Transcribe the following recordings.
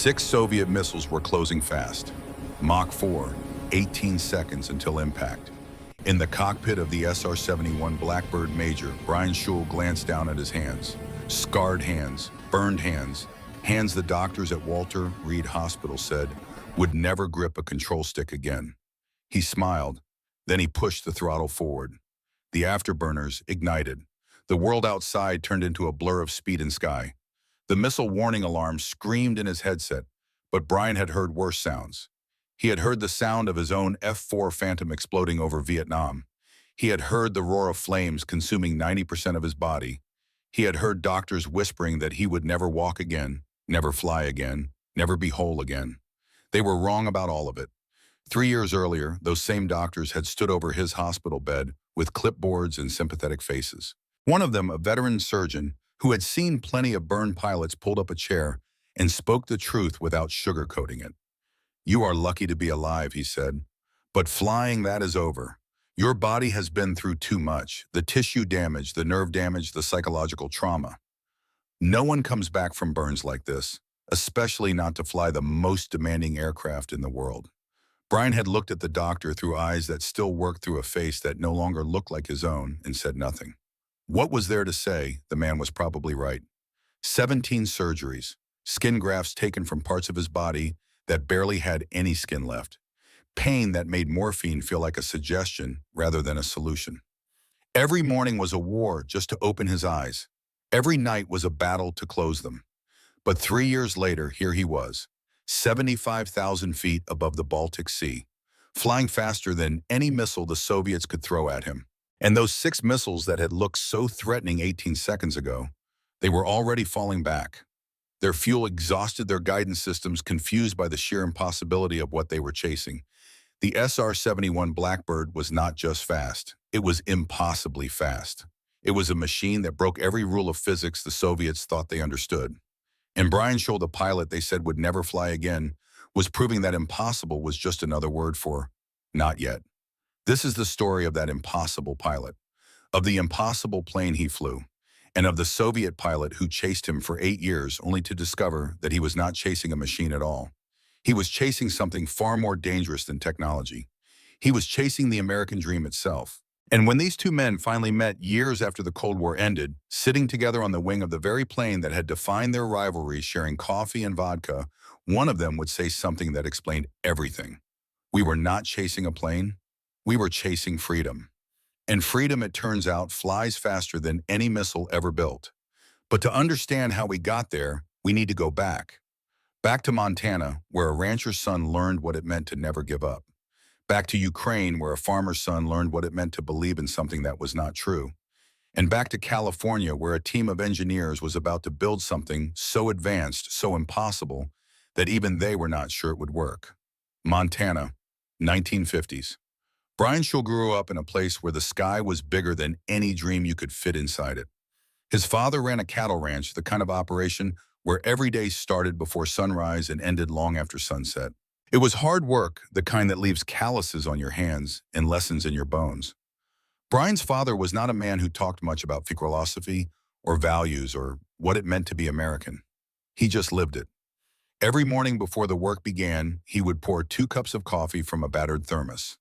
6 Soviet missiles were closing fast. Mach 4, 18 seconds until impact. In the cockpit of the SR-71 Blackbird Major, Brian Schul glanced down at his hands. Scarred hands, burned hands, hands the doctors at Walter Reed Hospital said would never grip a control stick again. He smiled, then he pushed the throttle forward. The afterburners ignited. The world outside turned into a blur of speed and sky. The missile warning alarm screamed in his headset, but Brian had heard worse sounds. He had heard the sound of his own F-4 Phantom exploding over Vietnam. He had heard the roar of flames consuming 90% of his body. He had heard doctors whispering that he would never walk again, never fly again, never be whole again. They were wrong about all of it. 3 years earlier, those same doctors had stood over his hospital bed with clipboards and sympathetic faces. One of them, a veteran surgeon who had seen plenty of burned pilots, pulled up a chair and spoke the truth without sugarcoating it. "You are lucky to be alive," he said. "But flying, that is over. Your body has been through too much, the tissue damage, the nerve damage, the psychological trauma. No one comes back from burns like this, especially not to fly the most demanding aircraft in the world." Brian had looked at the doctor through eyes that still worked through a face that no longer looked like his own and said nothing. What was there to say? The man was probably right. 17 surgeries, skin grafts taken from parts of his body that barely had any skin left. Pain that made morphine feel like a suggestion rather than a solution. Every morning was a war just to open his eyes. Every night was a battle to close them. But 3 years later, here he was, 75,000 feet above the Baltic Sea, flying faster than any missile the Soviets could throw at him. And those 6 missiles that had looked so threatening 18 seconds ago, they were already falling back. Their fuel exhausted, their guidance systems confused by the sheer impossibility of what they were chasing. The SR-71 Blackbird was not just fast, it was impossibly fast. It was a machine that broke every rule of physics the Soviets thought they understood. And Brian Schul, the pilot they said would never fly again, was proving that impossible was just another word for not yet. This is the story of that impossible pilot, of the impossible plane he flew, and of the Soviet pilot who chased him for 8 years only to discover that he was not chasing a machine at all. He was chasing something far more dangerous than technology. He was chasing the American dream itself. And when these two men finally met years after the Cold War ended, sitting together on the wing of the very plane that had defined their rivalry, sharing coffee and vodka, one of them would say something that explained everything. We were not chasing a plane. We were chasing freedom. And freedom, it turns out, flies faster than any missile ever built. But to understand how we got there, we need to go back. Back to Montana, where a rancher's son learned what it meant to never give up. Back to Ukraine, where a farmer's son learned what it meant to believe in something that was not true. And back to California, where a team of engineers was about to build something so advanced, so impossible, that even they were not sure it would work. Montana, 1950s. Brian Schul grew up in a place where the sky was bigger than any dream you could fit inside it. His father ran a cattle ranch, the kind of operation where every day started before sunrise and ended long after sunset. It was hard work, the kind that leaves calluses on your hands and lessons in your bones. Brian's father was not a man who talked much about philosophy or values or what it meant to be American. He just lived it. Every morning before the work began, he would pour 2 cups of coffee from a battered thermos.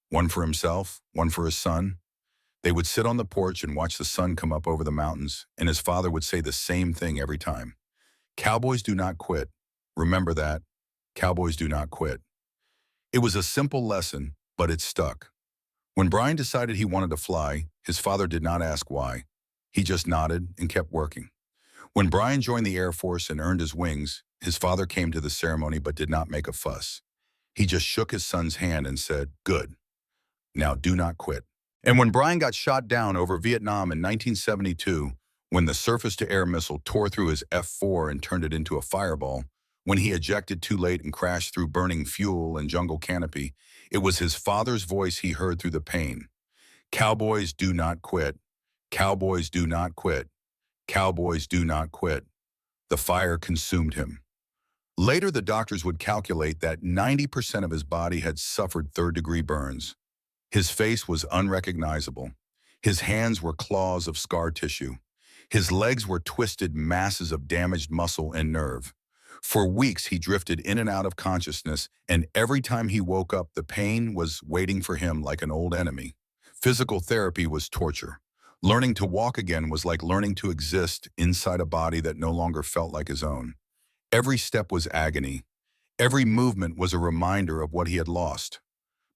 One for himself, one for his son. They would sit on the porch and watch the sun come up over the mountains, and his father would say the same thing every time. Cowboys do not quit. Remember that. Cowboys do not quit. It was a simple lesson, but it stuck. When Brian decided he wanted to fly, his father did not ask why. He just nodded and kept working. When Brian joined the Air Force and earned his wings, his father came to the ceremony but did not make a fuss. He just shook his son's hand and said, "Good. Now do not quit." And when Brian got shot down over Vietnam in 1972, when the surface-to-air missile tore through his F-4 and turned it into a fireball, when he ejected too late and crashed through burning fuel and jungle canopy, it was his father's voice he heard through the pain. Cowboys do not quit. Cowboys do not quit. Cowboys do not quit. The fire consumed him. Later, the doctors would calculate that 90% of his body had suffered third-degree burns. His face was unrecognizable. His hands were claws of scar tissue. His legs were twisted masses of damaged muscle and nerve. For weeks, he drifted in and out of consciousness, and every time he woke up, the pain was waiting for him like an old enemy. Physical therapy was torture. Learning to walk again was like learning to exist inside a body that no longer felt like his own. Every step was agony. Every movement was a reminder of what he had lost.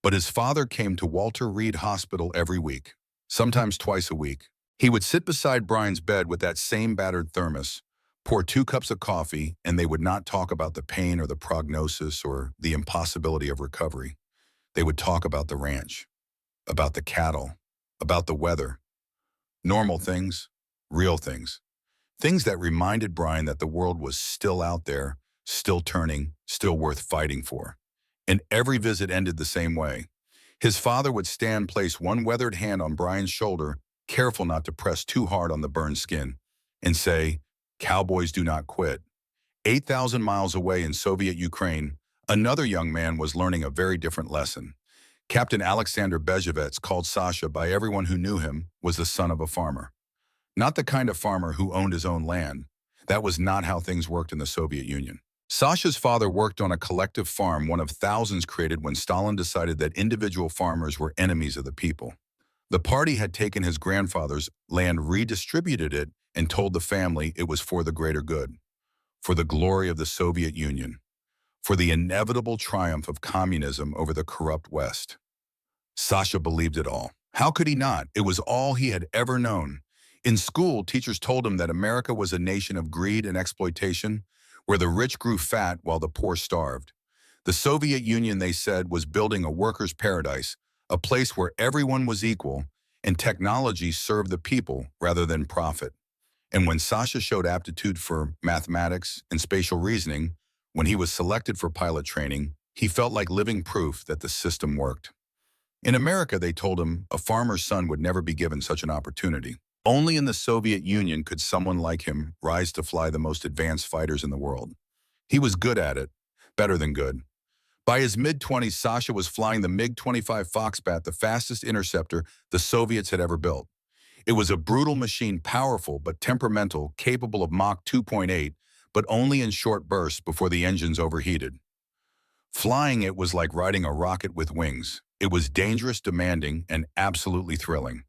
But his father came to Walter Reed Hospital every week, sometimes twice a week. He would sit beside Brian's bed with that same battered thermos, pour 2 cups of coffee, and they would not talk about the pain or the prognosis or the impossibility of recovery. They would talk about the ranch, about the cattle, about the weather. Normal things, real things. Things that reminded Brian that the world was still out there, still turning, still worth fighting for. And every visit ended the same way. His father would stand, place one weathered hand on Brian's shoulder, careful not to press too hard on the burned skin, and say, "Cowboys do not quit." 8,000 miles away in Soviet Ukraine, another young man was learning a very different lesson. Captain Alexander Bezhevets, called Sasha by everyone who knew him, was the son of a farmer. Not the kind of farmer who owned his own land. That was not how things worked in the Soviet Union. Sasha's father worked on a collective farm, one of thousands created when Stalin decided that individual farmers were enemies of the people. The party had taken his grandfather's land, redistributed it, and told the family it was for the greater good, for the glory of the Soviet Union, for the inevitable triumph of communism over the corrupt West. Sasha believed it all. How could he not? It was all he had ever known. In school, teachers told him that America was a nation of greed and exploitation, where the rich grew fat while the poor starved. The Soviet Union, they said, was building a workers' paradise, a place where everyone was equal, and technology served the people rather than profit. And when Sasha showed aptitude for mathematics and spatial reasoning, when he was selected for pilot training, he felt like living proof that the system worked. In America, they told him a farmer's son would never be given such an opportunity. Only in the Soviet Union could someone like him rise to fly the most advanced fighters in the world. He was good at it, better than good. By his mid-20s, Sasha was flying the MiG-25 Foxbat, the fastest interceptor the Soviets had ever built. It was a brutal machine, powerful but temperamental, capable of Mach 2.8, but only in short bursts before the engines overheated. Flying it was like riding a rocket with wings. It was dangerous, demanding, and absolutely thrilling.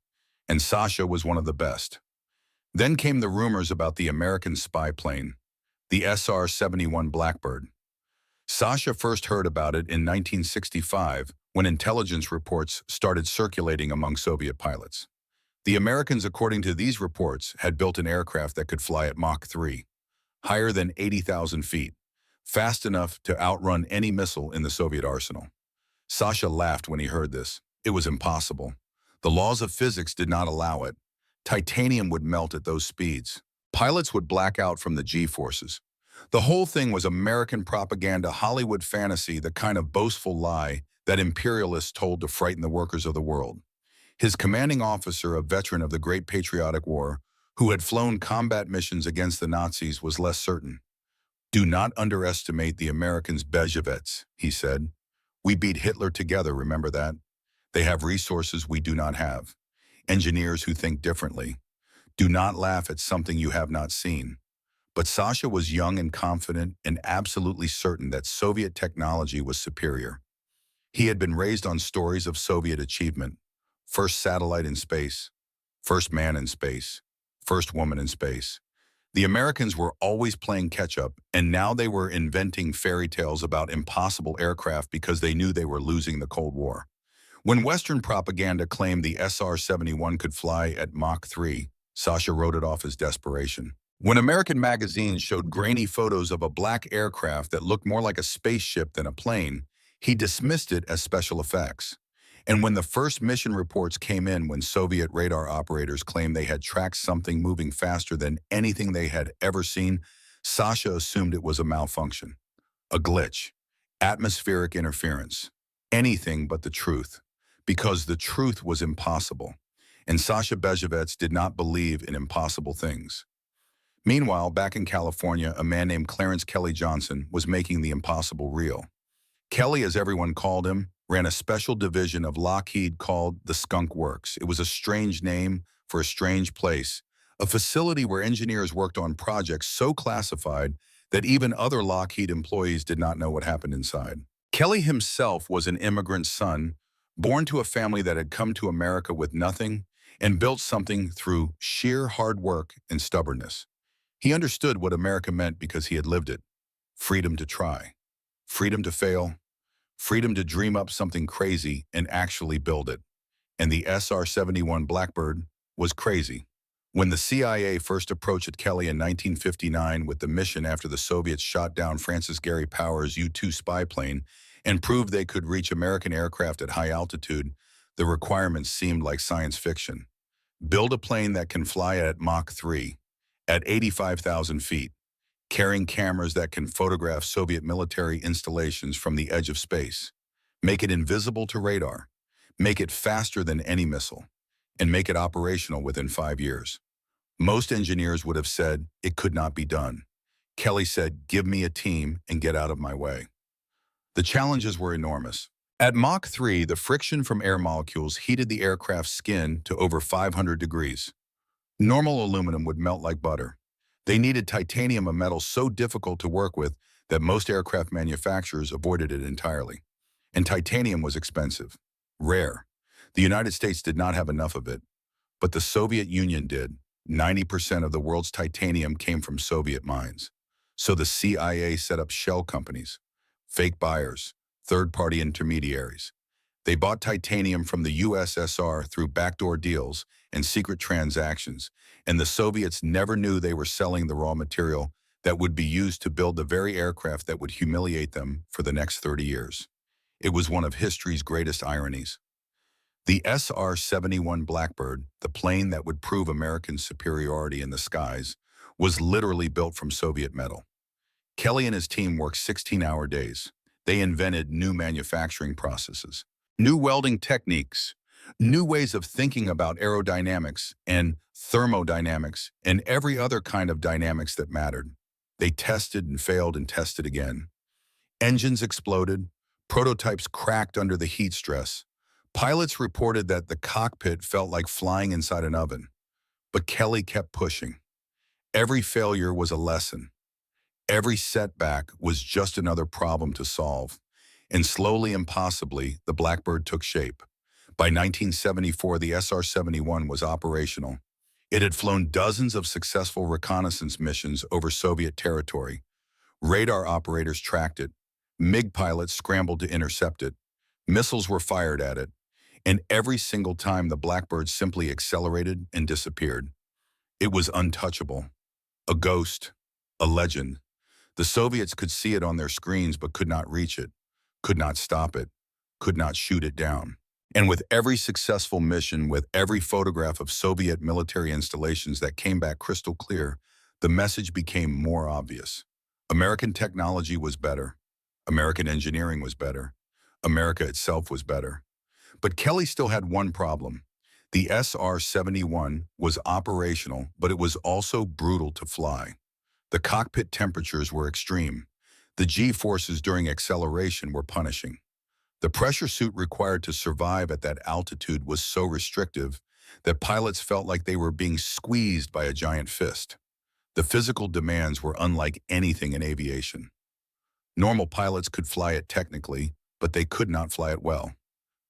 And Sasha was one of the best. Then came the rumors about the American spy plane, the SR-71 Blackbird. Sasha first heard about it in 1965 when intelligence reports started circulating among Soviet pilots. The Americans, according to these reports, had built an aircraft that could fly at Mach 3, higher than 80,000 feet, fast enough to outrun any missile in the Soviet arsenal. Sasha laughed when he heard this. It was impossible. The laws of physics did not allow it. Titanium would melt at those speeds. Pilots would black out from the G-forces. The whole thing was American propaganda, Hollywood fantasy, the kind of boastful lie that imperialists told to frighten the workers of the world. His commanding officer, a veteran of the Great Patriotic War, who had flown combat missions against the Nazis, was less certain. "Do not underestimate the Americans, Bezhevets," he said. "We beat Hitler together, remember that? They have resources we do not have. Engineers who think differently. Do not laugh at something you have not seen." But Sasha was young and confident and absolutely certain that Soviet technology was superior. He had been raised on stories of Soviet achievement. First satellite in space, first man in space, first woman in space. The Americans were always playing catch-up, and now they were inventing fairy tales about impossible aircraft because they knew they were losing the Cold War. When Western propaganda claimed the SR-71 could fly at Mach 3, Sasha wrote it off as desperation. When American magazines showed grainy photos of a black aircraft that looked more like a spaceship than a plane, he dismissed it as special effects. And when the first mission reports came in, when Soviet radar operators claimed they had tracked something moving faster than anything they had ever seen, Sasha assumed it was a malfunction, a glitch, atmospheric interference, anything but the truth, because the truth was impossible. And Sasha Bezhevets did not believe in impossible things. Meanwhile, back in California, a man named Clarence Kelly Johnson was making the impossible real. Kelly, as everyone called him, ran a special division of Lockheed called the Skunk Works. It was a strange name for a strange place, a facility where engineers worked on projects so classified that even other Lockheed employees did not know what happened inside. Kelly himself was an immigrant son, born to a family that had come to America with nothing and built something through sheer hard work and stubbornness. He understood what America meant because he had lived it. Freedom to try, freedom to fail, freedom to dream up something crazy and actually build it. And the SR-71 Blackbird was crazy. When the CIA first approached Kelly in 1959 with the mission after the Soviets shot down Francis Gary Powers' U-2 spy plane and proved they could reach American aircraft at high altitude, the requirements seemed like science fiction. Build a plane that can fly at Mach 3, at 85,000 feet, carrying cameras that can photograph Soviet military installations from the edge of space, make it invisible to radar, make it faster than any missile, and make it operational within 5 years. Most engineers would have said it could not be done. Kelly said, "Give me a team and get out of my way." The challenges were enormous. At Mach 3, the friction from air molecules heated the aircraft's skin to over 500 degrees. Normal aluminum would melt like butter. They needed titanium, a metal so difficult to work with that most aircraft manufacturers avoided it entirely. And titanium was expensive, rare. The United States did not have enough of it, but the Soviet Union did. 90% of the world's titanium came from Soviet mines. So the CIA set up shell companies, fake buyers, third-party intermediaries. They bought titanium from the USSR through backdoor deals and secret transactions, and the Soviets never knew they were selling the raw material that would be used to build the very aircraft that would humiliate them for the next 30 years. It was one of history's greatest ironies. The SR-71 Blackbird, the plane that would prove American superiority in the skies, was literally built from Soviet metal. Kelly and his team worked 16-hour days. They invented new manufacturing processes, new welding techniques, new ways of thinking about aerodynamics and thermodynamics and every other kind of dynamics that mattered. They tested and failed and tested again. Engines exploded, prototypes cracked under the heat stress. Pilots reported that the cockpit felt like flying inside an oven. But Kelly kept pushing. Every failure was a lesson. Every setback was just another problem to solve. And slowly and possibly, the Blackbird took shape. By 1974, the SR-71 was operational. It had flown dozens of successful reconnaissance missions over Soviet territory. Radar operators tracked it. MiG pilots scrambled to intercept it. Missiles were fired at it. And every single time, the Blackbird simply accelerated and disappeared. It was untouchable. A ghost. A legend. The Soviets could see it on their screens but could not reach it, could not stop it, could not shoot it down. And with every successful mission, with every photograph of Soviet military installations that came back crystal clear, the message became more obvious. American technology was better. American engineering was better. America itself was better. But Kelly still had one problem. The SR-71 was operational, but it was also brutal to fly. The cockpit temperatures were extreme. The G-forces during acceleration were punishing. The pressure suit required to survive at that altitude was so restrictive that pilots felt like they were being squeezed by a giant fist. The physical demands were unlike anything in aviation. Normal pilots could fly it technically, but they could not fly it well.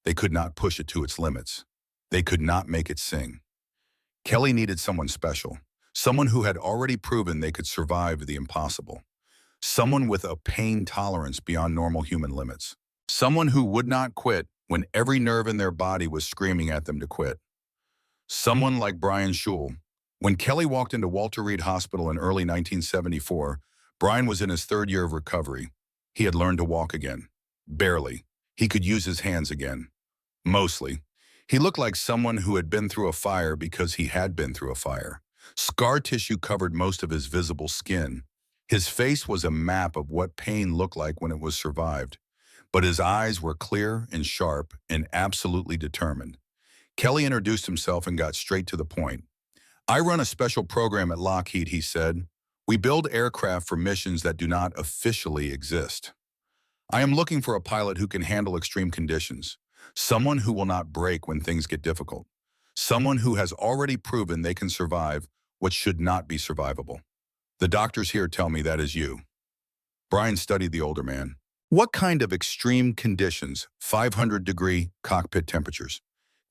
They could not push it to its limits. They could not make it sing. Kelly needed someone special, someone who had already proven they could survive the impossible, someone with a pain tolerance beyond normal human limits, someone who would not quit when every nerve in their body was screaming at them to quit. Someone like Brian Schul. When Kelly walked into Walter Reed Hospital in early 1974, Brian was in his third year of recovery. He had learned to walk again. Barely. He could use his hands again. Mostly. He looked like someone who had been through a fire because he had been through a fire. Scar tissue covered most of his visible skin. His face was a map of what pain looked like when it was survived. But his eyes were clear and sharp and absolutely determined. Kelly introduced himself and got straight to the point. "I run a special program at Lockheed," he said. "We build aircraft for missions that do not officially exist. I am looking for a pilot who can handle extreme conditions, someone who will not break when things get difficult, someone who has already proven they can survive what should not be survivable." The doctors here tell me that is you. Brian studied the older man. What kind of extreme conditions, 500-degree cockpit temperatures,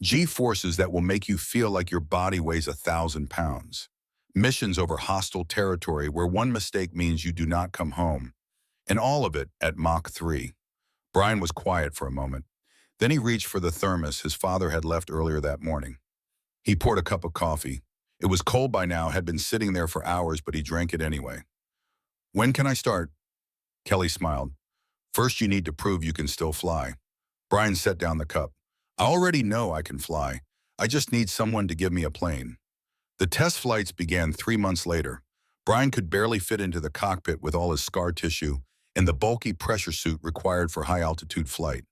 G-forces that will make you feel like your body weighs 1,000 pounds, missions over hostile territory where one mistake means you do not come home, and all of it at Mach 3. Brian was quiet for a moment. Then he reached for the thermos his father had left earlier that morning. He poured a cup of coffee. It was cold by now, had been sitting there for hours, but he drank it anyway. When can I start? Kelly smiled. First, you need to prove you can still fly. Brian set down the cup. I already know I can fly. I just need someone to give me a plane. The test flights began 3 months later. Brian could barely fit into the cockpit with all his scar tissue and the bulky pressure suit required for high-altitude flight.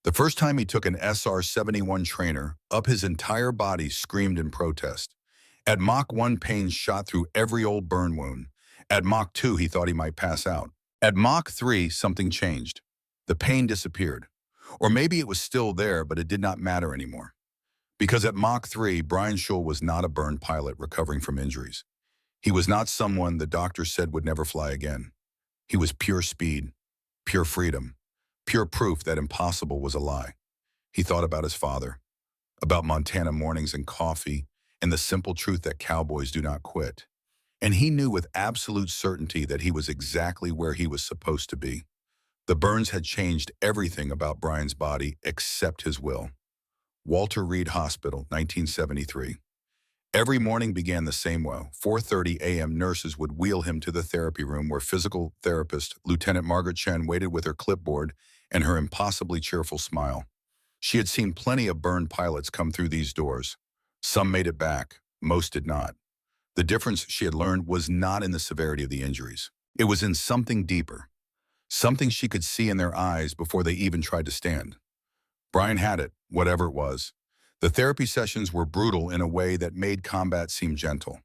The first time he took an SR-71 trainer, up his entire body screamed in protest. At Mach 1, pain shot through every old burn wound. At Mach 2, he thought he might pass out. At Mach 3, something changed. The pain disappeared. Or maybe it was still there, but it did not matter anymore. Because at Mach 3, Brian Schul was not a burned pilot recovering from injuries. He was not someone the doctor said would never fly again. He was pure speed, pure freedom, pure proof that impossible was a lie. He thought about his father, about Montana mornings and coffee, and the simple truth that cowboys do not quit. And he knew with absolute certainty that he was exactly where he was supposed to be. The burns had changed everything about Brian's body except his will. Walter Reed Hospital, 1973. Every morning began the same way. 4:30 a.m. nurses would wheel him to the therapy room where physical therapist Lieutenant Margaret Chen waited with her clipboard and her impossibly cheerful smile. She had seen plenty of burned pilots come through these doors. Some made it back, most did not. The difference, she had learned, was not in the severity of the injuries. It was in something deeper, something she could see in their eyes before they even tried to stand. Brian had it, whatever it was. The therapy sessions were brutal in a way that made combat seem gentle.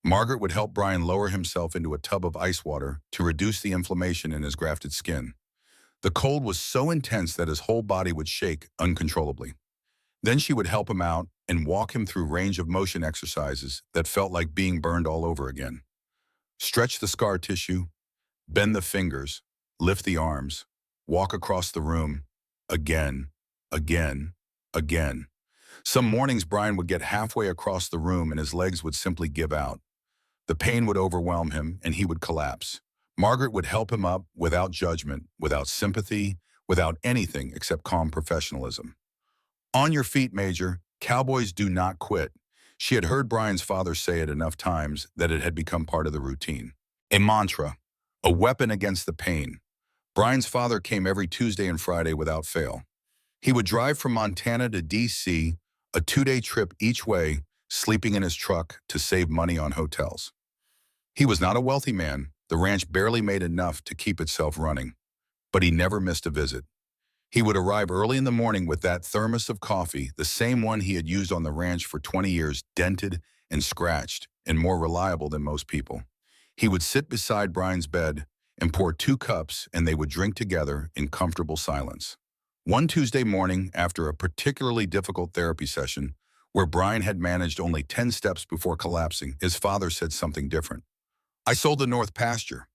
Margaret would help Brian lower himself into a tub of ice water to reduce the inflammation in his grafted skin. The cold was so intense that his whole body would shake uncontrollably. Then she would help him out and walk him through range of motion exercises that felt like being burned all over again. Stretch the scar tissue, bend the fingers, lift the arms, walk across the room, again, again, again. Some mornings Brian would get halfway across the room and his legs would simply give out. The pain would overwhelm him and he would collapse. Margaret would help him up without judgment, without sympathy, without anything except calm professionalism. On your feet, Major. Cowboys do not quit. She had heard Brian's father say it enough times that it had become part of the routine. A mantra, a weapon against the pain. Brian's father came every Tuesday and Friday without fail. He would drive from Montana to D.C., a 2-day trip each way, sleeping in his truck to save money on hotels. He was not a wealthy man. The ranch barely made enough to keep itself running, but he never missed a visit. He would arrive early in the morning with that thermos of coffee, the same one he had used on the ranch for 20 years, dented and scratched and more reliable than most people. He would sit beside Brian's bed and pour 2 cups, and they would drink together in comfortable silence. One Tuesday morning, after a particularly difficult therapy session, where Brian had managed only 10 steps before collapsing, his father said something different. I sold the North Pasture.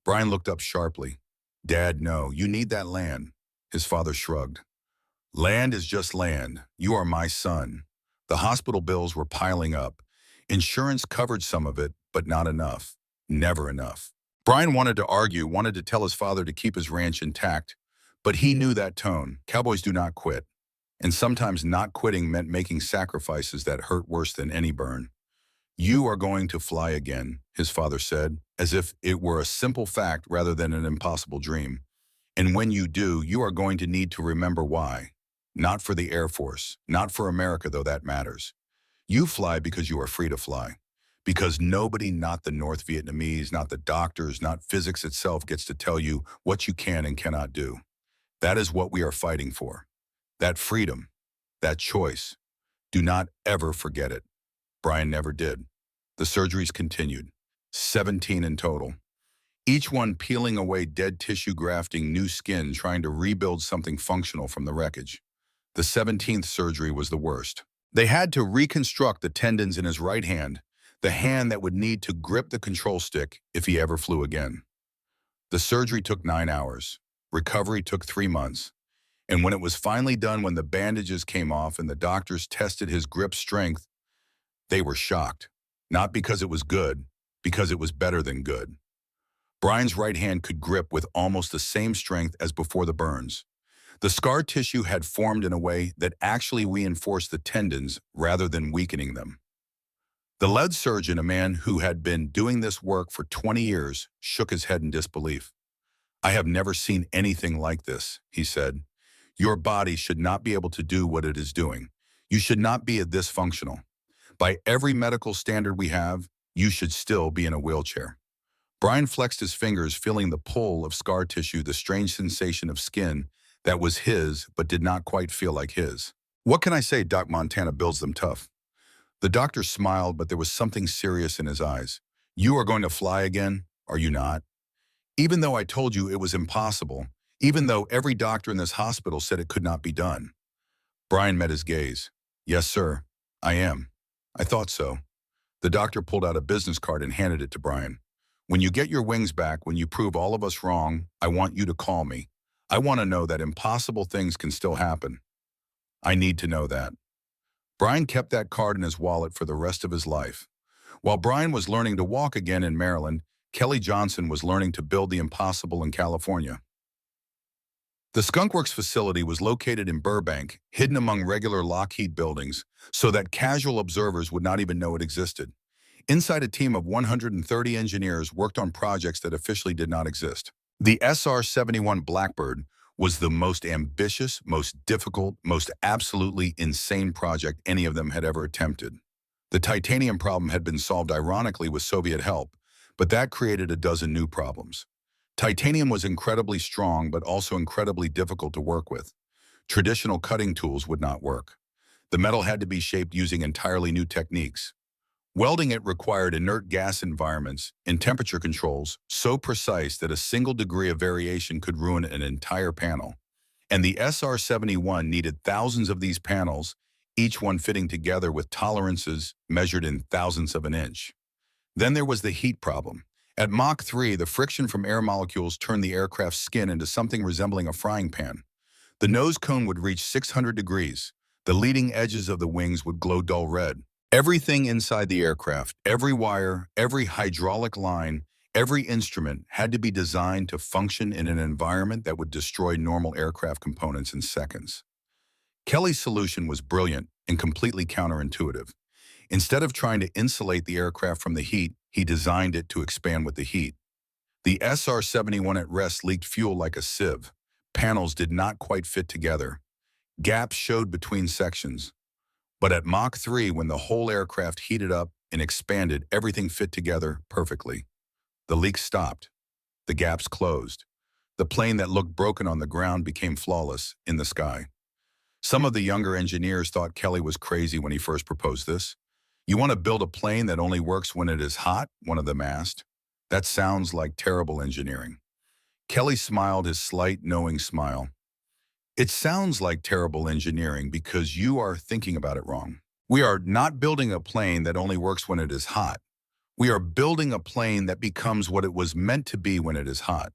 Brian looked up sharply. Dad, no, you need that land. His father shrugged. Land is just land. You are my son. The hospital bills were piling up. Insurance covered some of it, but not enough. Never enough. Brian wanted to argue, wanted to tell his father to keep his ranch intact, but he knew that tone. Cowboys do not quit. And sometimes not quitting meant making sacrifices that hurt worse than any burn. You are going to fly again, his father said, as if it were a simple fact rather than an impossible dream. And when you do, you are going to need to remember why. Not for the Air Force, not for America, though that matters. You fly because you are free to fly. Because nobody, not the North Vietnamese, not the doctors, not physics itself, gets to tell you what you can and cannot do. That is what we are fighting for. That freedom, that choice. Do not ever forget it. Brian never did. The surgeries continued, 17 in total. Each one peeling away dead tissue, grafting new skin, trying to rebuild something functional from the wreckage. The 17th surgery was the worst. They had to reconstruct the tendons in his right hand, the hand that would need to grip the control stick if he ever flew again. The surgery took 9 hours. Recovery took 3 months. And when it was finally done, when the bandages came off and the doctors tested his grip strength, they were shocked. Not because it was good, because it was better than good. Brian's right hand could grip with almost the same strength as before the burns. The scar tissue had formed in a way that actually reinforced the tendons rather than weakening them. The lead surgeon, a man who had been doing this work for 20 years, shook his head in disbelief. "I have never seen anything like this," he said. "Your body should not be able to do what it is doing. You should not be this functional. By every medical standard we have, you should still be in a wheelchair." Brian flexed his fingers, feeling the pull of scar tissue, the strange sensation of skin that was his but did not quite feel like his. "What can I say? Doc Montana builds them tough." The doctor smiled, but there was something serious in his eyes. "You are going to fly again, are you not? Even though I told you it was impossible, even though every doctor in this hospital said it could not be done." Brian met his gaze. "Yes, sir, I am. I thought so." The doctor pulled out a business card and handed it to Brian. "When you get your wings back, when you prove all of us wrong, I want you to call me. I want to know that impossible things can still happen. I need to know that." Brian kept that card in his wallet for the rest of his life. While Brian was learning to walk again in Maryland, Kelly Johnson was learning to build the impossible in California. The Skunkworks facility was located in Burbank, hidden among regular Lockheed buildings, so that casual observers would not even know it existed. Inside, a team of 130 engineers worked on projects that officially did not exist. The SR-71 Blackbird was the most ambitious, most difficult, most absolutely insane project any of them had ever attempted. The titanium problem had been solved ironically with Soviet help, but that created a dozen new problems. Titanium was incredibly strong, but also incredibly difficult to work with. Traditional cutting tools would not work. The metal had to be shaped using entirely new techniques. Welding it required inert gas environments and temperature controls so precise that a single degree of variation could ruin an entire panel. And the SR-71 needed thousands of these panels, each one fitting together with tolerances measured in thousandths of an inch. Then there was the heat problem. At Mach 3, the friction from air molecules turned the aircraft's skin into something resembling a frying pan. The nose cone would reach 600 degrees. The leading edges of the wings would glow dull red. Everything inside the aircraft, every wire, every hydraulic line, every instrument had to be designed to function in an environment that would destroy normal aircraft components in seconds. Kelly's solution was brilliant and completely counterintuitive. Instead of trying to insulate the aircraft from the heat, he designed it to expand with the heat. The SR-71 at rest leaked fuel like a sieve. Panels did not quite fit together. Gaps showed between sections. But at Mach 3, when the whole aircraft heated up and expanded, everything fit together perfectly. The leaks stopped. The gaps closed. The plane that looked broken on the ground became flawless in the sky. Some of the younger engineers thought Kelly was crazy when he first proposed this. "You want to build a plane that only works when it is hot?" one of them asked. "That sounds like terrible engineering." Kelly smiled his slight, knowing smile. "It sounds like terrible engineering because you are thinking about it wrong. We are not building a plane that only works when it is hot. We are building a plane that becomes what it was meant to be when it is hot.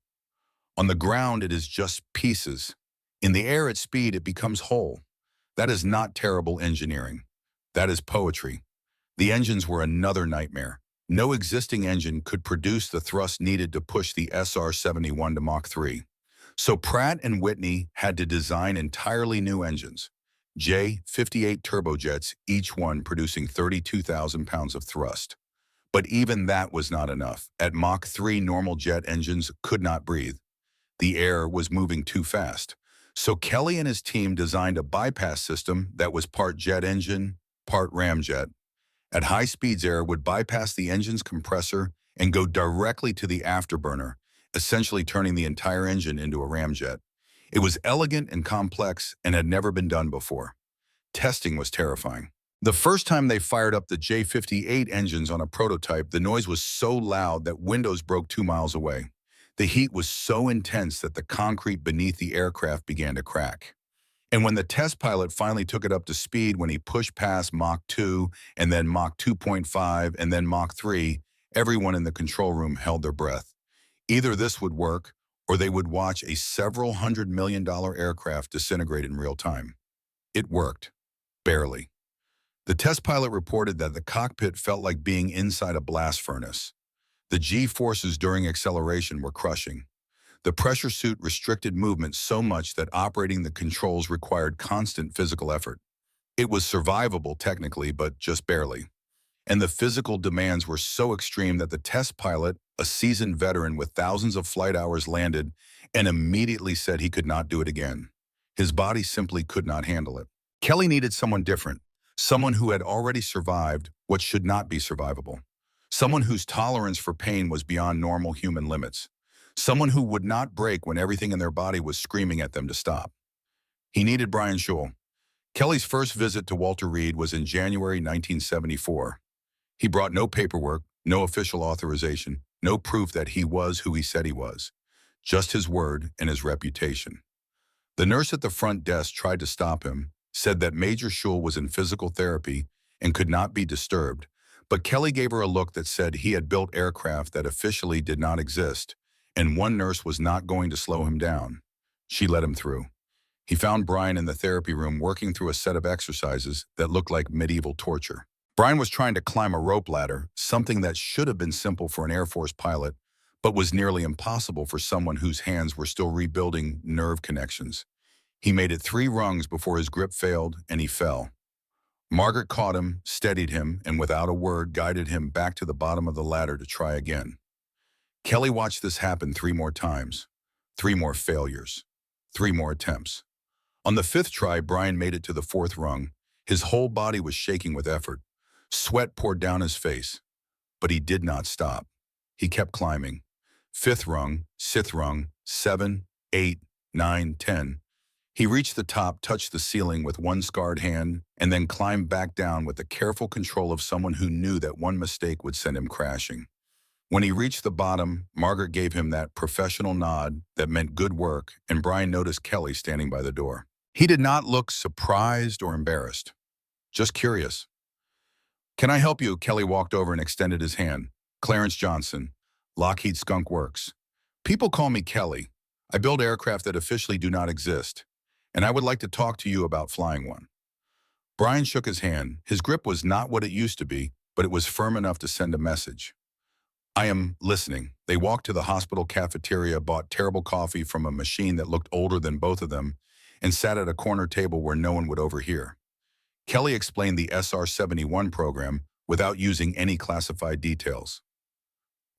On the ground, it is just pieces. In the air at speed, it becomes whole. That is not terrible engineering. That is poetry." The engines were another nightmare. No existing engine could produce the thrust needed to push the SR-71 to Mach 3. So Pratt & Whitney had to design entirely new engines. J-58 turbojets, each one producing 32,000 pounds of thrust. But even that was not enough. At Mach 3, normal jet engines could not breathe. The air was moving too fast. So Kelly and his team designed a bypass system that was part jet engine, part ramjet. At high speeds, air would bypass the engine's compressor and go directly to the afterburner, essentially turning the entire engine into a ramjet. It was elegant and complex and had never been done before. Testing was terrifying. The first time they fired up the J-58 engines on a prototype, the noise was so loud that windows broke 2 miles away. The heat was so intense that the concrete beneath the aircraft began to crack. And when the test pilot finally took it up to speed, when he pushed past Mach 2 and then Mach 2.5 and then Mach 3, everyone in the control room held their breath. Either this would work or they would watch a several $100 million aircraft disintegrate in real time. It worked. Barely. The test pilot reported that the cockpit felt like being inside a blast furnace. The G-forces during acceleration were crushing. The pressure suit restricted movement so much that operating the controls required constant physical effort. It was survivable technically, but just barely. And the physical demands were so extreme that the test pilot, a seasoned veteran with thousands of flight hours, landed and immediately said he could not do it again. His body simply could not handle it. Kelly needed someone different, someone who had already survived what should not be survivable, someone whose tolerance for pain was beyond normal human limits, someone who would not break when everything in their body was screaming at them to stop. He needed Brian Schul. Kelly's first visit to Walter Reed was in January 1974. He brought no paperwork, no official authorization, no proof that he was who he said he was, just his word and his reputation. The nurse at the front desk tried to stop him, said that Major Schul was in physical therapy and could not be disturbed, but Kelly gave her a look that said he had built aircraft that officially did not exist, and one nurse was not going to slow him down. She let him through. He found Brian in the therapy room working through a set of exercises that looked like medieval torture. Brian was trying to climb a rope ladder, something that should have been simple for an Air Force pilot, but was nearly impossible for someone whose hands were still rebuilding nerve connections. He made it 3 rungs before his grip failed and he fell. Margaret caught him, steadied him, and without a word guided him back to the bottom of the ladder to try again. Kelly watched this happen 3 more times, 3 more failures, 3 more attempts. On the 5th try, Brian made it to the 4th rung. His whole body was shaking with effort. Sweat poured down his face, but he did not stop. He kept climbing. 5th rung, 6th rung, 7, 8, 9, 10. He reached the top, touched the ceiling with one scarred hand, and then climbed back down with the careful control of someone who knew that one mistake would send him crashing. When he reached the bottom, Margaret gave him that professional nod that meant good work, and Brian noticed Kelly standing by the door. He did not look surprised or embarrassed, just curious. "Can I help you?" Kelly walked over and extended his hand. "Clarence Johnson, Lockheed Skunk Works. People call me Kelly. I build aircraft that officially do not exist, and I would like to talk to you about flying one." Brian shook his hand. His grip was not what it used to be, but it was firm enough to send a message. "I am listening." They walked to the hospital cafeteria, bought terrible coffee from a machine that looked older than both of them, and sat at a corner table where no one would overhear. Kelly explained the SR-71 program without using any classified details.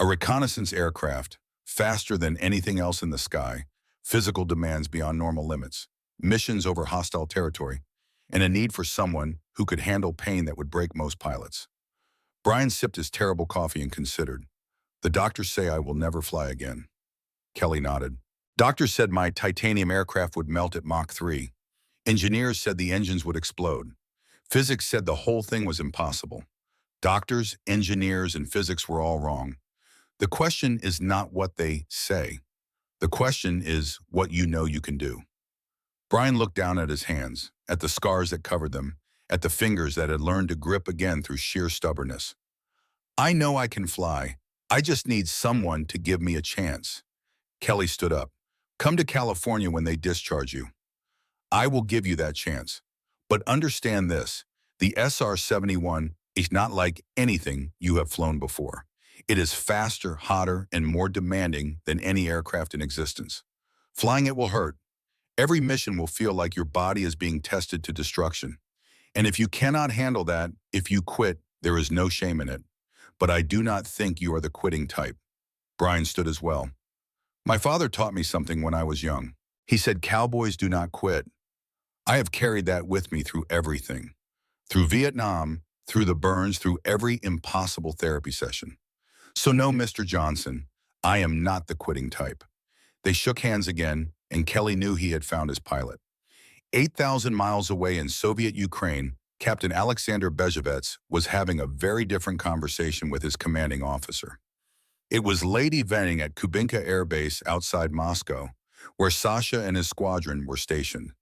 A reconnaissance aircraft, faster than anything else in the sky, physical demands beyond normal limits, missions over hostile territory, and a need for someone who could handle pain that would break most pilots. Brian sipped his terrible coffee and considered. "The doctors say I will never fly again." Kelly nodded. "Doctors said my titanium aircraft would melt at Mach 3. Engineers said the engines would explode. Physics said the whole thing was impossible. Doctors, engineers, and physics were all wrong. The question is not what they say. The question is what you know you can do." Brian looked down at his hands, at the scars that covered them, at the fingers that had learned to grip again through sheer stubbornness. "I know I can fly. I just need someone to give me a chance." Kelly stood up. "Come to California when they discharge you. I will give you that chance. But understand this, the SR-71 is not like anything you have flown before. It is faster, hotter, and more demanding than any aircraft in existence. Flying it will hurt. Every mission will feel like your body is being tested to destruction. And if you cannot handle that, if you quit, there is no shame in it. But I do not think you are the quitting type." Brian stood as well. "My father taught me something when I was young. He said cowboys do not quit. I have carried that with me through everything. Through Vietnam, through the burns, through every impossible therapy session. So no, Mr. Johnson, I am not the quitting type." They shook hands again, and Kelly knew he had found his pilot. 8,000 miles away in Soviet Ukraine, Captain Alexander Bezhevets was having a very different conversation with his commanding officer. It was late evening at Kubinka Air Base outside Moscow, where Sasha and his squadron were stationed.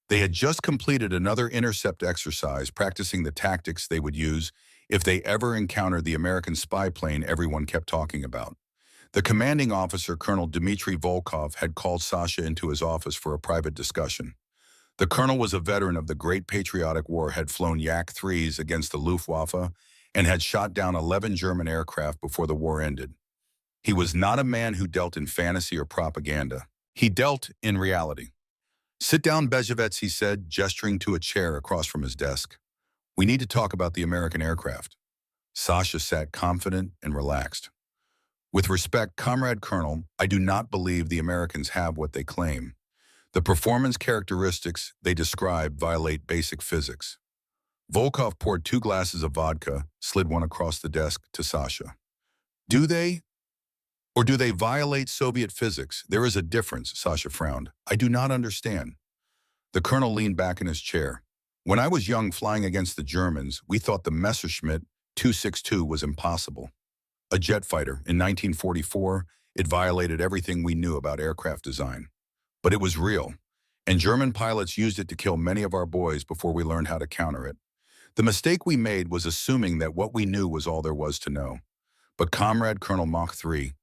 They had just completed another intercept exercise, practicing the tactics they would use if they ever encountered the American spy plane everyone kept talking about. The commanding officer, Colonel Dmitry Volkov, had called Sasha into his office for a private discussion. The colonel was a veteran of the Great Patriotic War, had flown Yak-3s against the Luftwaffe, and had shot down 11 German aircraft before the war ended. He was not a man who dealt in fantasy or propaganda. He dealt in reality. "Sit down, Bezhevets," he said, gesturing to a chair across from his desk. "We need to talk about the American aircraft." Sasha sat confident and relaxed. "With respect, Comrade Colonel, I do not believe the Americans have what they claim. The performance characteristics they describe violate basic physics." Volkov poured 2 glasses of vodka, slid one across the desk to Sasha. "Do they? Or do they violate Soviet physics? There is a difference," Sasha frowned. "I do not understand." The colonel leaned back in his chair. "When I was young, flying against the Germans, we thought the Messerschmitt 262 was impossible. A jet fighter. In 1944, it violated everything we knew about aircraft design. But it was real, and German pilots used it to kill many of our boys before we learned how to counter it. The mistake we made was assuming that what we knew was all there was to know. But Comrade Colonel Mach 3,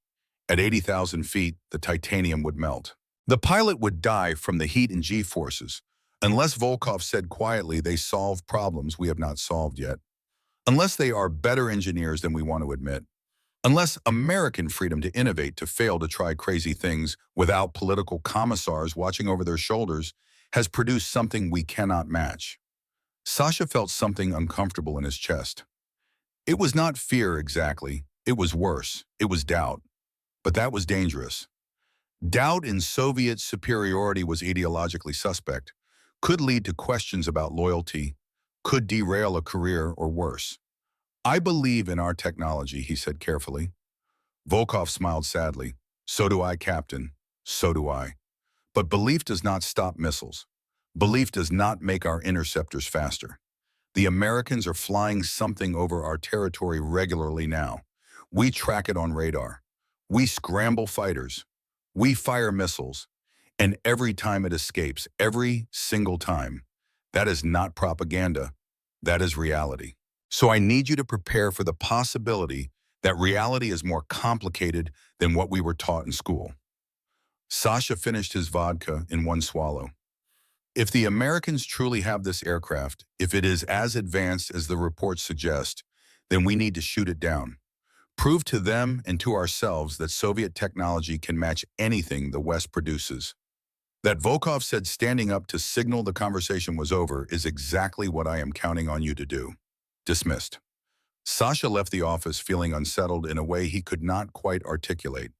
at 80,000 feet, the titanium would melt. The pilot would die from the heat and G-forces, unless Volkov said quietly they solve problems we have not solved yet. Unless they are better engineers than we want to admit. Unless American freedom to innovate, to fail, to try crazy things without political commissars watching over their shoulders has produced something we cannot match. Sasha felt something uncomfortable in his chest. It was not fear exactly. It was worse. It was doubt. But that was dangerous. Doubt in Soviet superiority was ideologically suspect, could lead to questions about loyalty, could derail a career, or worse. "I believe in our technology," he said carefully. Volkov smiled sadly. "So do I, Captain. So do I. But belief does not stop missiles. Belief does not make our interceptors faster. The Americans are flying something over our territory regularly now. We track it on radar. We scramble fighters. We fire missiles. And every time it escapes, every single time, that is not propaganda. That is reality. So I need you to prepare for the possibility that reality is more complicated than what we were taught in school." Sasha finished his vodka in one swallow. "If the Americans truly have this aircraft, if it is as advanced as the reports suggest, then we need to shoot it down. Prove to them and to ourselves that Soviet technology can match anything the West produces." That Volkov said, standing up to signal the conversation was over, is exactly what I am counting on you to do. Dismissed. Sasha left the office feeling unsettled in a way he could not quite articulate.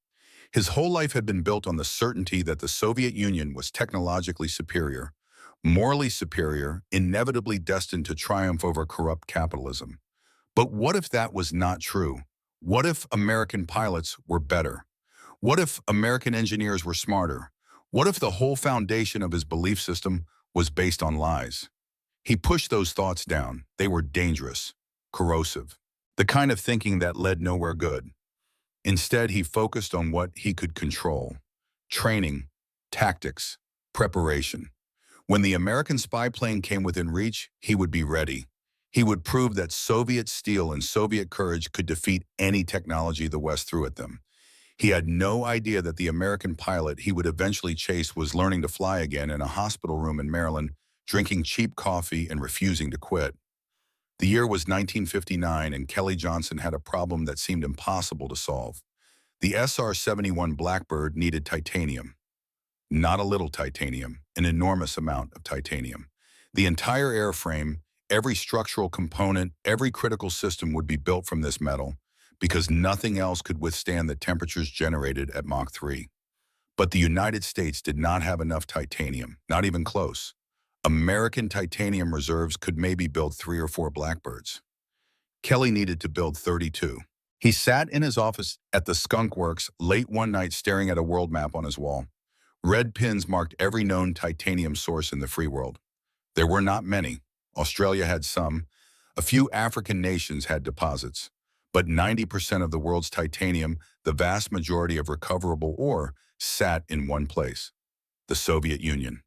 His whole life had been built on the certainty that the Soviet Union was technologically superior, morally superior, inevitably destined to triumph over corrupt capitalism. But what if that was not true? What if American pilots were better? What if American engineers were smarter? What if the whole foundation of his belief system was based on lies? He pushed those thoughts down. They were dangerous, corrosive, the kind of thinking that led nowhere good. Instead, he focused on what he could control: training, tactics, preparation. When the American spy plane came within reach, he would be ready. He would prove that Soviet steel and Soviet courage could defeat any technology the West threw at them. He had no idea that the American pilot he would eventually chase was learning to fly again in a hospital room in Maryland, drinking cheap coffee and refusing to quit. The year was 1959, and Kelly Johnson had a problem that seemed impossible to solve. The SR-71 Blackbird needed titanium. Not a little titanium, an enormous amount of titanium. The entire airframe, every structural component, every critical system would be built from this metal, because nothing else could withstand the temperatures generated at Mach 3. But the United States did not have enough titanium, not even close. American titanium reserves could maybe build 3 or 4 Blackbirds. Kelly needed to build 32. He sat in his office at the Skunk Works late one night staring at a world map on his wall. Red pins marked every known titanium source in the free world. There were not many. Australia had some. A few African nations had deposits. But 90% of the world's titanium, the vast majority of recoverable ore, sat in one place: the Soviet Union.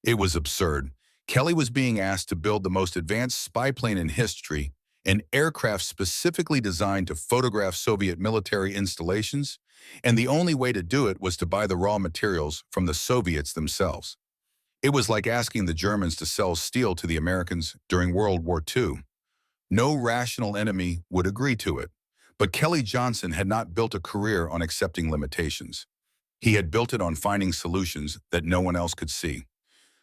It was absurd. Kelly was being asked to build the most advanced spy plane in history, an aircraft specifically designed to photograph Soviet military installations, and the only way to do it was to buy the raw materials from the Soviets themselves. It was like asking the Germans to sell steel to the Americans during World War II. No rational enemy would agree to it. But Kelly Johnson had not built a career on accepting limitations. He had built it on finding solutions that no one else could see.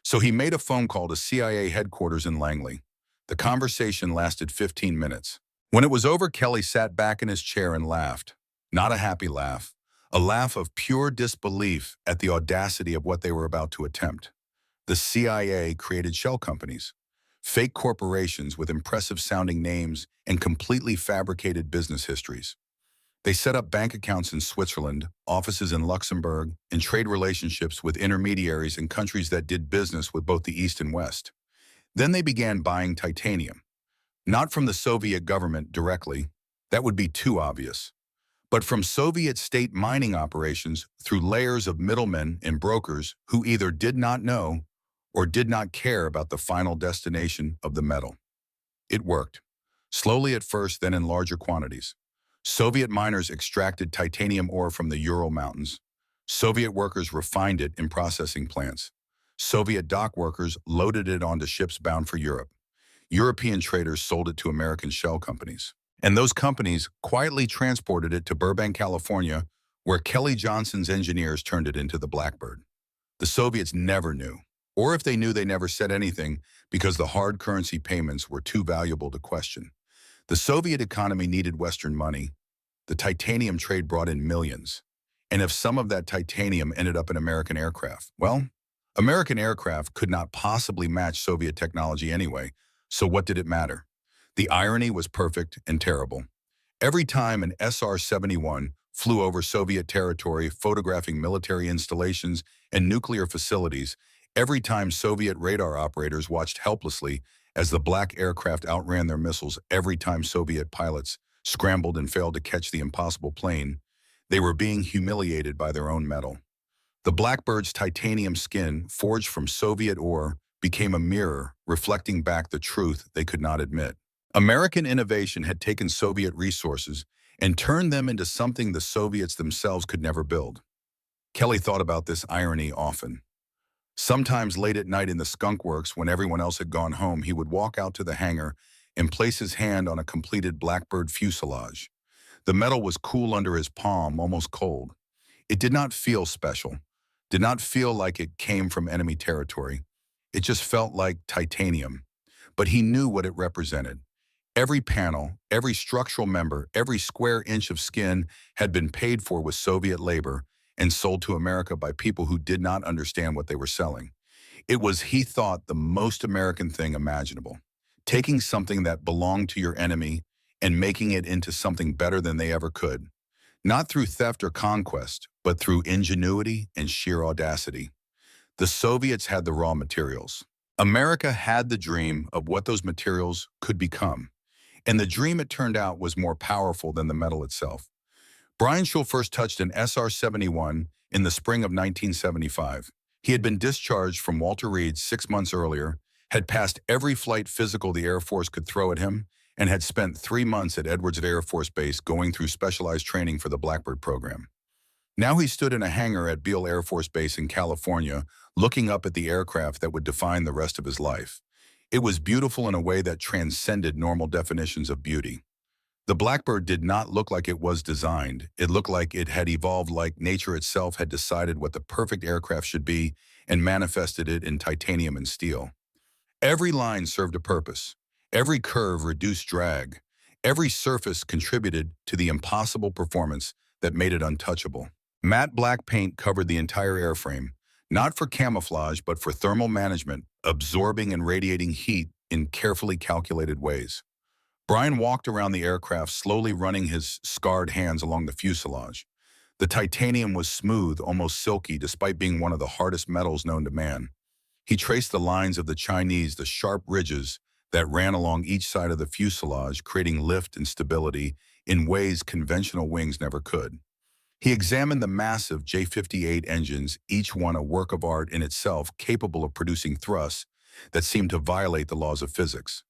So he made a phone call to CIA headquarters in Langley. The conversation lasted 15 minutes. When it was over, Kelly sat back in his chair and laughed. Not a happy laugh, a laugh of pure disbelief at the audacity of what they were about to attempt. The CIA created shell companies, fake corporations with impressive-sounding names and completely fabricated business histories. They set up bank accounts in Switzerland, offices in Luxembourg, and trade relationships with intermediaries in countries that did business with both the East and West. Then they began buying titanium, not from the Soviet government directly, that would be too obvious, but from Soviet state mining operations through layers of middlemen and brokers who either did not know or did not care about the final destination of the metal. It worked, slowly at first, then in larger quantities. Soviet miners extracted titanium ore from the Ural Mountains. Soviet workers refined it in processing plants. Soviet dock workers loaded it onto ships bound for Europe. European traders sold it to American shell companies. And those companies quietly transported it to Burbank, California, where Kelly Johnson's engineers turned it into the Blackbird. The Soviets never knew. Or if they knew, they never said anything because the hard currency payments were too valuable to question. The Soviet economy needed Western money. The titanium trade brought in millions. And if some of that titanium ended up in American aircraft, well, American aircraft could not possibly match Soviet technology anyway, so what did it matter? The irony was perfect and terrible. Every time an SR-71 flew over Soviet territory photographing military installations and nuclear facilities, every time Soviet radar operators watched helplessly as the black aircraft outran their missiles, every time Soviet pilots scrambled and failed to catch the impossible plane, they were being humiliated by their own metal. The Blackbird's titanium skin, forged from Soviet ore, became a mirror reflecting back the truth they could not admit. American innovation had taken Soviet resources and turned them into something the Soviets themselves could never build. Kelly thought about this irony often. Sometimes late at night in the skunk works, when everyone else had gone home, he would walk out to the hangar and place his hand on a completed Blackbird fuselage. The metal was cool under his palm, almost cold. It did not feel special, did not feel like it came from enemy territory. It just felt like titanium. But he knew what it represented. Every panel, every structural member, every square inch of skin had been paid for with Soviet labor and sold to America by people who did not understand what they were selling. It was, he thought, the most American thing imaginable. Taking something that belonged to your enemy and making it into something better than they ever could. Not through theft or conquest, but through ingenuity and sheer audacity. The Soviets had the raw materials. America had the dream of what those materials could become. And the dream, it turned out, was more powerful than the metal itself. Brian Schul first touched an SR-71 in the spring of 1975. He had been discharged from Walter Reed 6 months earlier, had passed every flight physical the Air Force could throw at him, and had spent 3 months at Edwards Air Force Base going through specialized training for the Blackbird program. Now he stood in a hangar at Beale Air Force Base in California, looking up at the aircraft that would define the rest of his life. It was beautiful in a way that transcended normal definitions of beauty. The Blackbird did not look like it was designed. It looked like it had evolved, like nature itself had decided what the perfect aircraft should be and manifested it in titanium and steel. Every line served a purpose. Every curve reduced drag. Every surface contributed to the impossible performance that made it untouchable. Matte black paint covered the entire airframe, not for camouflage but for thermal management, absorbing and radiating heat in carefully calculated ways. Brian walked around the aircraft, slowly running his scarred hands along the fuselage. The titanium was smooth, almost silky, despite being one of the hardest metals known to man. He traced the lines of the Chinese, the sharp ridges that ran along each side of the fuselage, creating lift and stability in ways conventional wings never could. He examined the massive J-58 engines, each one a work of art in itself, capable of producing thrusts that seemed to violate the laws of physics.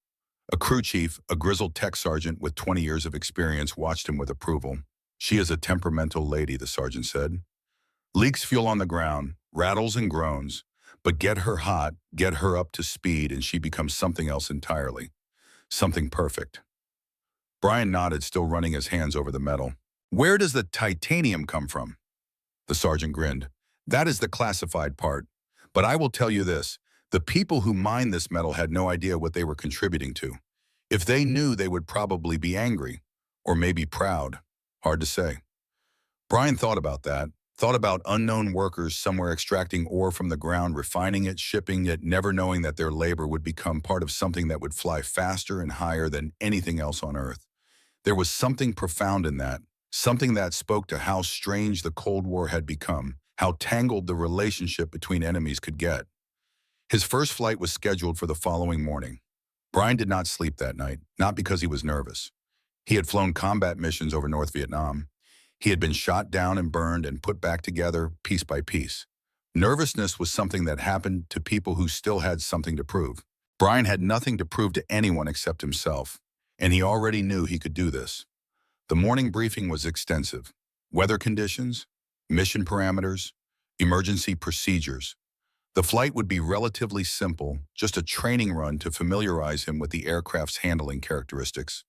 A crew chief, a grizzled tech sergeant with 20 years of experience, watched him with approval. "She is a temperamental lady," the sergeant said. "Leaks fuel on the ground, rattles and groans, but get her hot, get her up to speed, and she becomes something else entirely. Something perfect." Brian nodded, still running his hands over the metal. "Where does the titanium come from?" The sergeant grinned. "That is the classified part. But I will tell you this, the people who mined this metal had no idea what they were contributing to. If they knew, they would probably be angry, or maybe proud. Hard to say." Brian thought about that, thought about unknown workers somewhere extracting ore from the ground, refining it, shipping it, never knowing that their labor would become part of something that would fly faster and higher than anything else on Earth. There was something profound in that, something that spoke to how strange the Cold War had become, how tangled the relationship between enemies could get. His first flight was scheduled for the following morning. Brian did not sleep that night, not because he was nervous. He had flown combat missions over North Vietnam. He had been shot down and burned and put back together piece by piece. Nervousness was something that happened to people who still had something to prove. Brian had nothing to prove to anyone except himself, and he already knew he could do this. The morning briefing was extensive. Weather conditions, mission parameters, emergency procedures. The flight would be relatively simple, just a training run to familiarize him with the aircraft's handling characteristics.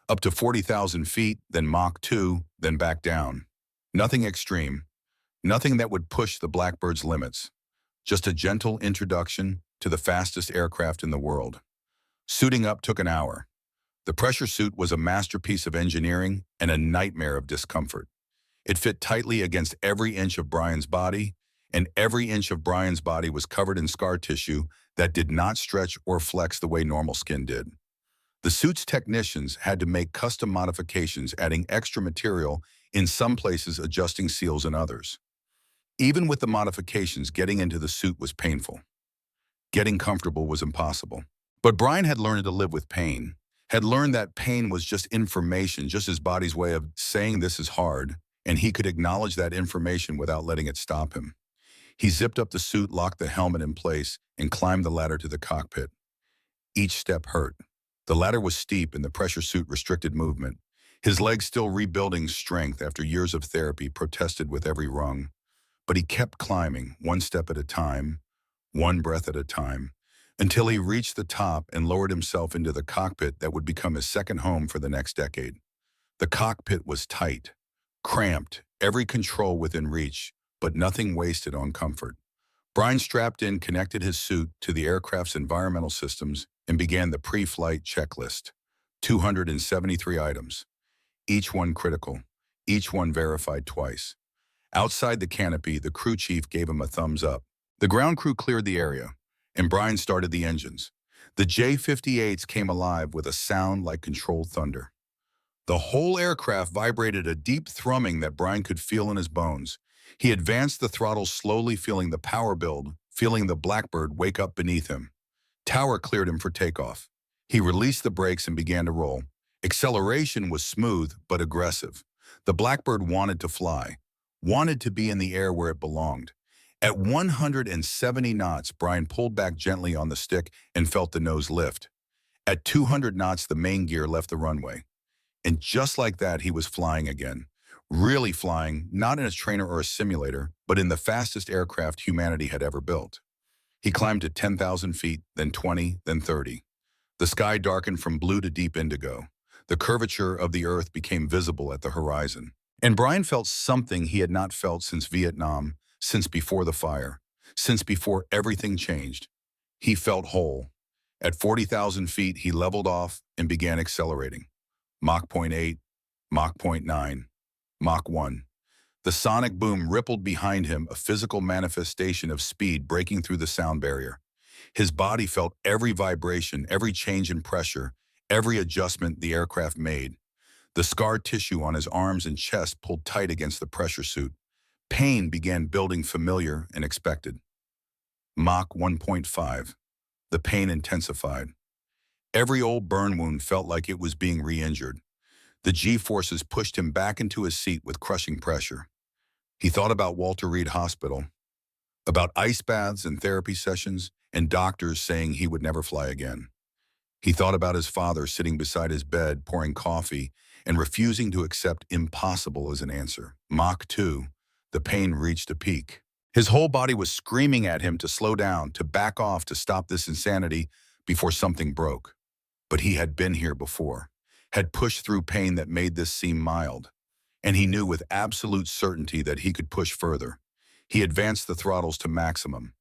Up to 40,000 feet, then Mach 2, then back down. Nothing extreme, nothing that would push the Blackbird's limits. Just a gentle introduction to the fastest aircraft in the world. Suiting up took an hour. The pressure suit was a masterpiece of engineering and a nightmare of discomfort. It fit tightly against every inch of Brian's body, and every inch of Brian's body was covered in scar tissue that did not stretch or flex the way normal skin did. The suit's technicians had to make custom modifications, adding extra material, in some places adjusting seals in others. Even with the modifications, getting into the suit was painful. Getting comfortable was impossible. But Brian had learned to live with pain, had learned that pain was just information, just his body's way of saying this is hard, and he could acknowledge that information without letting it stop him. He zipped up the suit, locked the helmet in place, and climbed the ladder to the cockpit. Each step hurt. The ladder was steep and the pressure suit restricted movement. His legs, still rebuilding strength after years of therapy, protested with every rung. But he kept climbing, one step at a time, one breath at a time, until he reached the top and lowered himself into the cockpit that would become his second home for the next decade. The cockpit was tight, cramped, every control within reach, but nothing wasted on comfort. Brian strapped in, connected his suit to the aircraft's environmental systems, and began the pre-flight checklist. 273 items, each one critical, each one verified twice. Outside the canopy, the crew chief gave him a thumbs up. The ground crew cleared the area, and Brian started the engines. The J-58s came alive with a sound like controlled thunder. The whole aircraft vibrated, a deep thrumming that Brian could feel in his bones. He advanced the throttle slowly, feeling the power build, feeling the Blackbird wake up beneath him. Tower cleared him for takeoff. He released the brakes and began to roll. Acceleration was smooth but aggressive. The Blackbird wanted to fly, wanted to be in the air where it belonged. At 170 knots, Brian pulled back gently on the stick and felt the nose lift. At 200 knots, the main gear left the runway. And just like that, he was flying again. Really flying, not in a trainer or a simulator, but in the fastest aircraft humanity had ever built. He climbed to 10,000 feet, then 20, then 30. The sky darkened from blue to deep indigo. The curvature of the Earth became visible at the horizon. And Brian felt something he had not felt since Vietnam, since before the fire, since before everything changed. He felt whole. At 40,000 feet, he leveled off and began accelerating. Mach 0.8, Mach 0.9, Mach 1. The sonic boom rippled behind him, a physical manifestation of speed breaking through the sound barrier. His body felt every vibration, every change in pressure, every adjustment the aircraft made. The scar tissue on his arms and chest pulled tight against the pressure suit. Pain began building, familiar and expected. Mach 1.5. The pain intensified. Every old burn wound felt like it was being re-injured. The G-forces pushed him back into his seat with crushing pressure. He thought about Walter Reed Hospital, about ice baths and therapy sessions, and doctors saying he would never fly again. He thought about his father sitting beside his bed, pouring coffee, and refusing to accept impossible as an answer. Mach 2, the pain reached a peak. His whole body was screaming at him to slow down, to back off, to stop this insanity before something broke. But he had been here before, had pushed through pain that made this seem mild. And he knew with absolute certainty that he could push further. He advanced the throttles to maximum.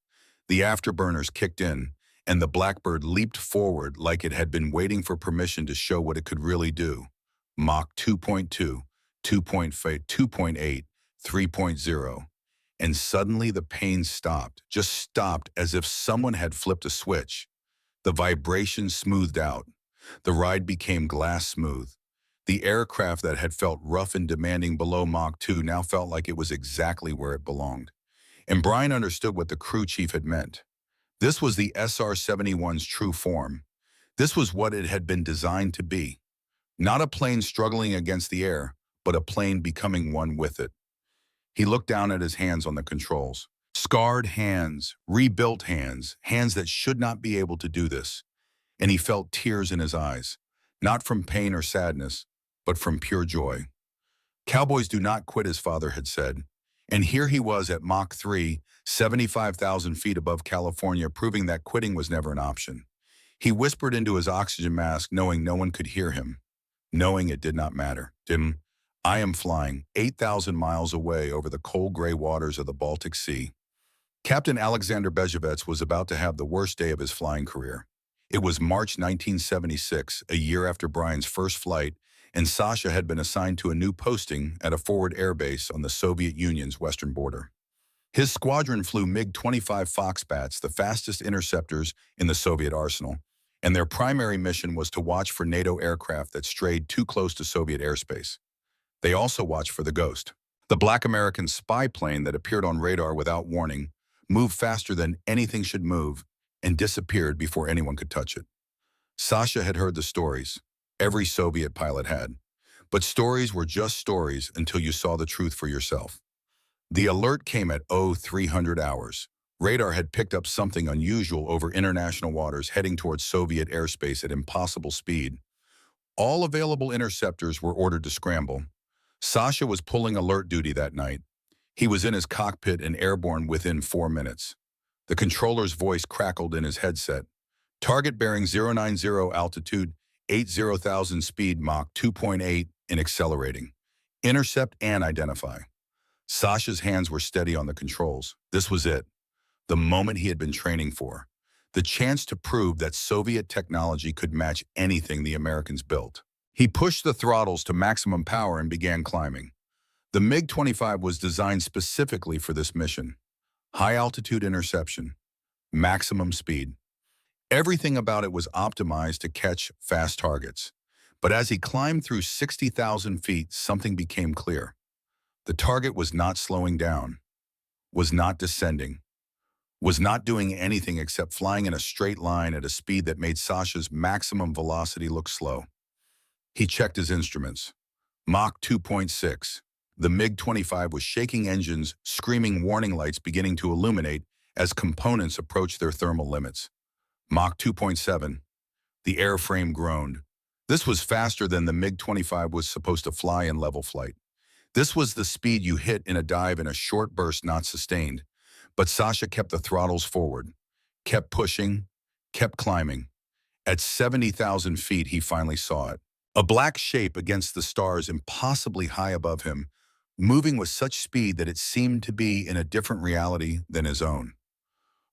The afterburners kicked in, and the Blackbird leaped forward like it had been waiting for permission to show what it could really do. Mach 2.2, 2.5, 2.8, 3.0. And suddenly the pain stopped, just stopped as if someone had flipped a switch. The vibration smoothed out. The ride became glass smooth. The aircraft that had felt rough and demanding below Mach 2 now felt like it was exactly where it belonged. And Brian understood what the crew chief had meant. This was the SR-71's true form. This was what it had been designed to be. Not a plane struggling against the air, but a plane becoming one with it. He looked down at his hands on the controls. Scarred hands, rebuilt hands, hands that should not be able to do this. And he felt tears in his eyes, not from pain or sadness, but from pure joy. Cowboys do not quit, his father had said. And here he was at Mach 3, 75,000 feet above California, proving that quitting was never an option. He whispered into his oxygen mask, knowing no one could hear him, knowing it did not matter. I am flying 8,000 miles away over the cold gray waters of the Baltic Sea. Captain Alexander Bezhevets was about to have the worst day of his flying career. It was March 1976, a year after Brian's first flight, and Sasha had been assigned to a new posting at a forward airbase on the Soviet Union's western border. His squadron flew MiG-25 Foxbats, the fastest interceptors in the Soviet arsenal, and their primary mission was to watch for NATO aircraft that strayed too close to Soviet airspace. They also watched for the Ghost, the black American spy plane that appeared on radar without warning, moved faster than anything should move, and disappeared before anyone could touch it. Sasha had heard the stories. Every Soviet pilot had. But stories were just stories until you saw the truth for yourself. The alert came at 0300 hours. Radar had picked up something unusual over international waters heading towards Soviet airspace at impossible speed. All available interceptors were ordered to scramble. Sasha was pulling alert duty that night. He was in his cockpit and airborne within 4 minutes. The controller's voice crackled in his headset. Target bearing 090, altitude 80,000, speed Mach 2.8 and accelerating. Intercept and identify. Sasha's hands were steady on the controls. This was it. The moment he had been training for. The chance to prove that Soviet technology could match anything the Americans built. He pushed the throttles to maximum power and began climbing. The MiG-25 was designed specifically for this mission. High-altitude interception. Maximum speed. Everything about it was optimized to catch fast targets. But as he climbed through 60,000 feet, something became clear. The target was not slowing down, was not descending, was not doing anything except flying in a straight line at a speed that made Sasha's maximum velocity look slow. He checked his instruments. Mach 2.6. The MiG-25 was shaking engines, screaming warning lights beginning to illuminate as components approached their thermal limits. Mach 2.7. The airframe groaned. This was faster than the MiG-25 was supposed to fly in level flight. This was the speed you hit in a dive in a short burst not sustained. But Sasha kept the throttles forward, kept pushing, kept climbing. At 70,000 feet, he finally saw it. A black shape against the stars impossibly high above him, moving with such speed that it seemed to be in a different reality than his own.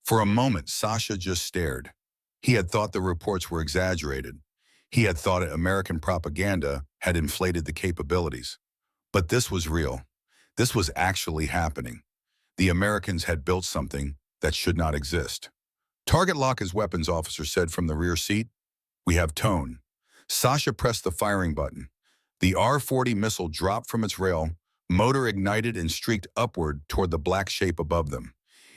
For a moment, Sasha just stared. He had thought the reports were exaggerated. He had thought American propaganda had inflated the capabilities. But this was real. This was actually happening. The Americans had built something that should not exist. Target lock, his weapons officer said from the rear seat. We have tone. Sasha pressed the firing button. The R-40 missile dropped from its rail, motor ignited and streaked upward toward the black shape above them.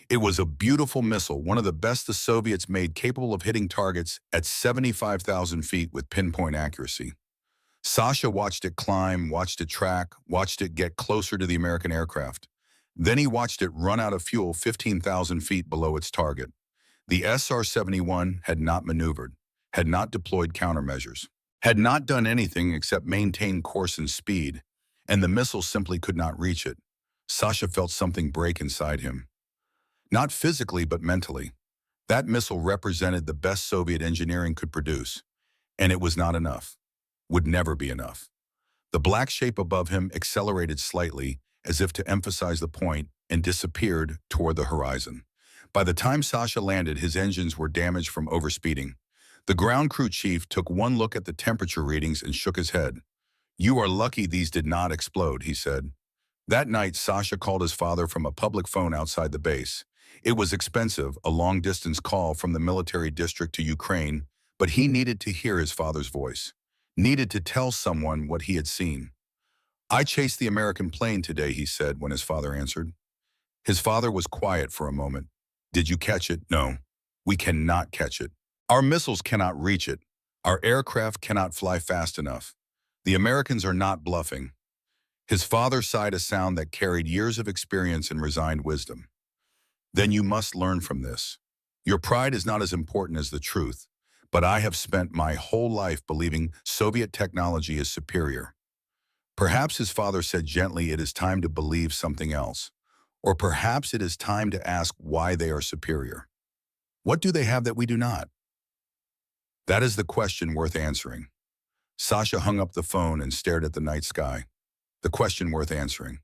It was a beautiful missile, one of the best the Soviets made, capable of hitting targets at 75,000 feet with pinpoint accuracy. Sasha watched it climb, watched it track, watched it get closer to the American aircraft. Then he watched it run out of fuel 15,000 feet below its target. The SR-71 had not maneuvered, had not deployed countermeasures, had not done anything except maintain course and speed, and the missile simply could not reach it. Sasha felt something break inside him. Not physically, but mentally. That missile represented the best Soviet engineering could produce, and it was not enough. Would never be enough. The black shape above him accelerated slightly, as if to emphasize the point, and disappeared toward the horizon. By the time Sasha landed, his engines were damaged from overspeeding. The ground crew chief took one look at the temperature readings and shook his head. "You are lucky these did not explode," he said. That night, Sasha called his father from a public phone outside the base. It was expensive, a long-distance call from the military district to Ukraine, but he needed to hear his father's voice, needed to tell someone what he had seen. "I chased the American plane today," he said when his father answered. His father was quiet for a moment. "Did you catch it?" "No, we cannot catch it. Our missiles cannot reach it. Our aircraft cannot fly fast enough. The Americans are not bluffing." His father sighed a sound that carried years of experience and resigned wisdom. "Then you must learn from this. Your pride is not as important as the truth, but I have spent my whole life believing Soviet technology is superior." Perhaps his father said gently, "It is time to believe something else. Or perhaps it is time to ask why they are superior. What do they have that we do not?" That is the question worth answering. Sasha hung up the phone and stared at the night sky. The question worth answering.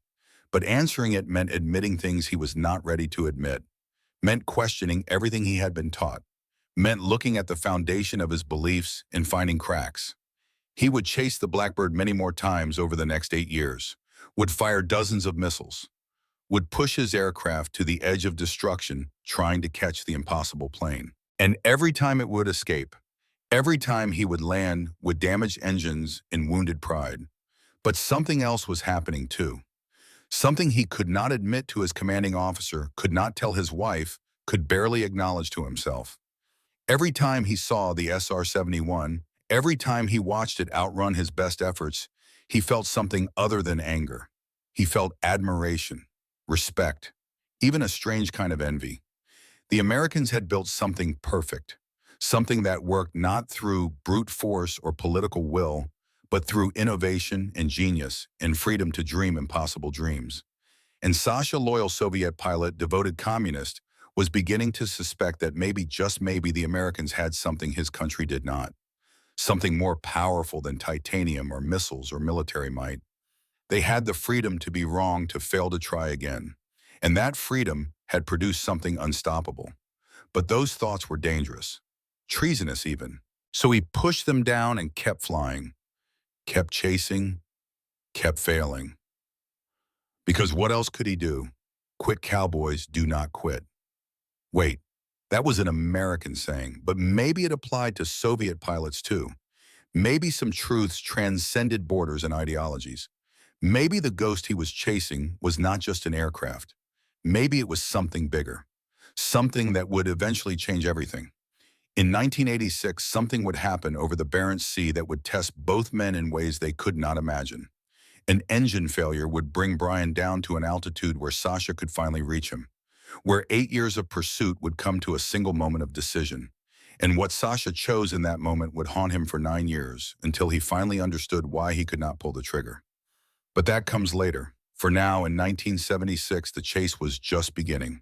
But answering it meant admitting things he was not ready to admit, meant questioning everything he had been taught, meant looking at the foundation of his beliefs and finding cracks. He would chase the Blackbird many more times over the next 8 years, would fire dozens of missiles, would push his aircraft to the edge of destruction trying to catch the impossible plane. And every time it would escape, every time he would land with damaged engines and wounded pride. But something else was happening too. Something he could not admit to his commanding officer, could not tell his wife, could barely acknowledge to himself. Every time he saw the SR-71, every time he watched it outrun his best efforts, he felt something other than anger. He felt admiration, respect, even a strange kind of envy. The Americans had built something perfect, something that worked not through brute force or political will, but through innovation and genius and freedom to dream impossible dreams. And Sasha, loyal Soviet pilot, devoted communist, was beginning to suspect that maybe, just maybe, the Americans had something his country did not. Something more powerful than titanium or missiles or military might. They had the freedom to be wrong, to fail, to try again. And that freedom had produced something unstoppable. But those thoughts were dangerous, treasonous even. So he pushed them down and kept flying, kept chasing, kept failing. Because what else could he do? Quit cowboys do not quit. Wait, that was an American saying, but maybe it applied to Soviet pilots too. Maybe some truths transcended borders and ideologies. Maybe the ghost he was chasing was not just an aircraft. Maybe it was something bigger, something that would eventually change everything. In 1986, something would happen over the Barents Sea that would test both men in ways they could not imagine. An engine failure would bring Brian down to an altitude where Sasha could finally reach him, where 8 years of pursuit would come to a single moment of decision. And what Sasha chose in that moment would haunt him for 9 years, until he finally understood why he could not pull the trigger. But that comes later. For now, in 1976, the chase was just beginning.